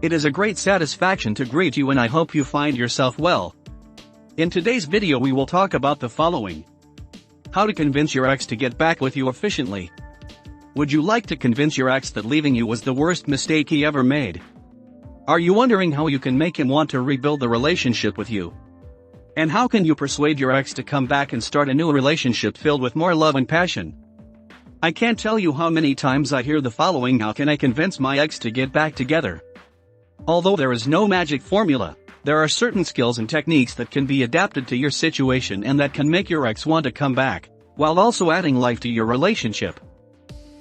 It is a great satisfaction to greet you and I hope you find yourself well. In today's video we will talk about the following. How to convince your ex to get back with you efficiently. Would you like to convince your ex that leaving you was the worst mistake he ever made? Are you wondering how you can make him want to rebuild the relationship with you? And how can you persuade your ex to come back and start a new relationship filled with more love and passion? I can't tell you how many times I hear the following: how can I convince my ex to get back together? Although there is no magic formula, there are certain skills and techniques that can be adapted to your situation and that can make your ex want to come back, while also adding life to your relationship.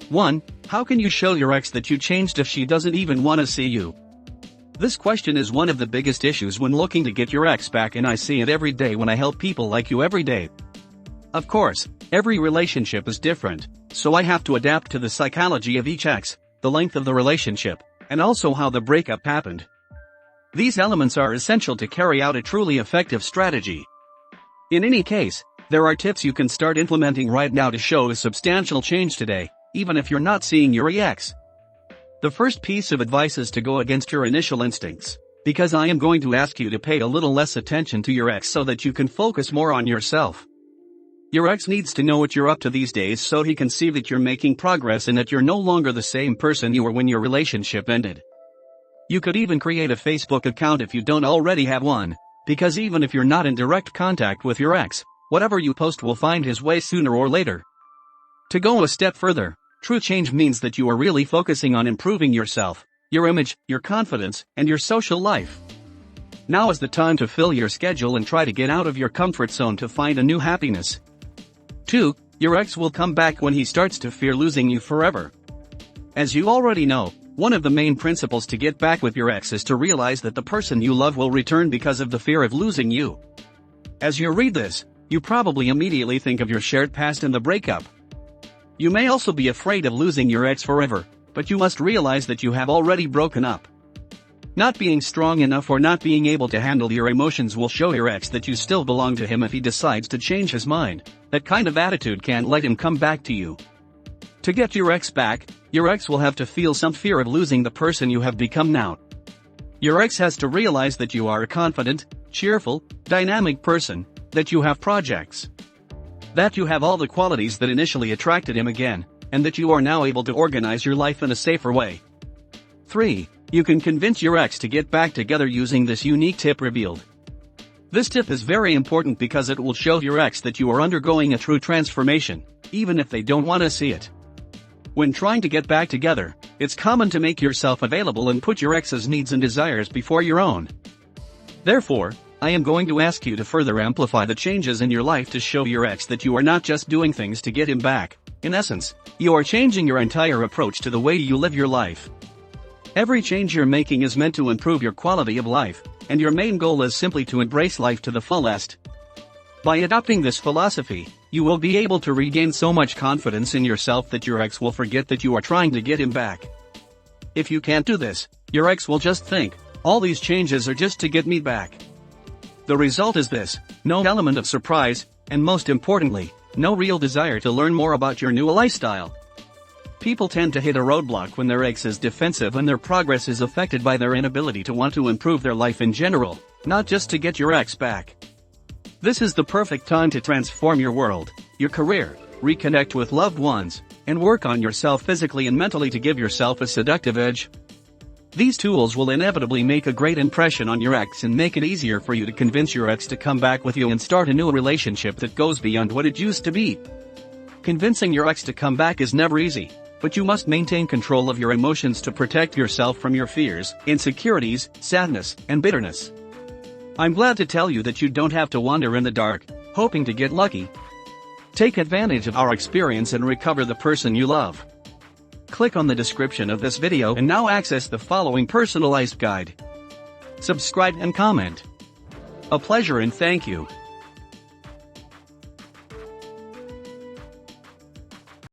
1. How can you show your ex that you changed if she doesn't even want to see you? This question is one of the biggest issues when looking to get your ex back, and I see it every day when I help people like you every day. Of course, every relationship is different, so I have to adapt to the psychology of each ex, the length of the relationship, and also how the breakup happened. These elements are essential to carry out a truly effective strategy. In any case, there are tips you can start implementing right now to show a substantial change today, even if you're not seeing your ex. The first piece of advice is to go against your initial instincts, because I am going to ask you to pay a little less attention to your ex so that you can focus more on yourself. Your ex needs to know what you're up to these days so he can see that you're making progress and that you're no longer the same person you were when your relationship ended. You could even create a Facebook account if you don't already have one, because even if you're not in direct contact with your ex, whatever you post will find his way sooner or later. To go a step further, true change means that you are really focusing on improving yourself, your image, your confidence, and your social life. Now is the time to fill your schedule and try to get out of your comfort zone to find a new happiness. 2. Your ex will come back when he starts to fear losing you forever. As you already know, one of the main principles to get back with your ex is to realize that the person you love will return because of the fear of losing you. As you read this, you probably immediately think of your shared past and the breakup. You may also be afraid of losing your ex forever, but you must realize that you have already broken up. Not being strong enough or not being able to handle your emotions will show your ex that you still belong to him if he decides to change his mind. That kind of attitude can't let him come back to you. To get your ex back, your ex will have to feel some fear of losing the person you have become now. Your ex has to realize that you are a confident, cheerful, dynamic person, that you have projects, that you have all the qualities that initially attracted him again, and that you are now able to organize your life in a safer way. 3. You can convince your ex to get back together using this unique tip revealed. This tip is very important because it will show your ex that you are undergoing a true transformation, even if they don't want to see it. When trying to get back together, it's common to make yourself available and put your ex's needs and desires before your own. Therefore, I am going to ask you to further amplify the changes in your life to show your ex that you are not just doing things to get him back. In essence, you are changing your entire approach to the way you live your life. Every change you're making is meant to improve your quality of life, and your main goal is simply to embrace life to the fullest. By adopting this philosophy, you will be able to regain so much confidence in yourself that your ex will forget that you are trying to get him back. If you can't do this, your ex will just think, all these changes are just to get me back. The result is this: no element of surprise, and most importantly, no real desire to learn more about your new lifestyle. People tend to hit a roadblock when their ex is defensive and their progress is affected by their inability to want to improve their life in general, not just to get your ex back. This is the perfect time to transform your world, your career, reconnect with loved ones, and work on yourself physically and mentally to give yourself a seductive edge. These tools will inevitably make a great impression on your ex and make it easier for you to convince your ex to come back with you and start a new relationship that goes beyond what it used to be. Convincing your ex to come back is never easy, but you must maintain control of your emotions to protect yourself from your fears, insecurities, sadness, and bitterness. I'm glad to tell you that you don't have to wander in the dark, hoping to get lucky. Take advantage of our experience and recover the person you love. Click on the description of this video and now access the following personalized guide. Subscribe and comment. A pleasure and thank you.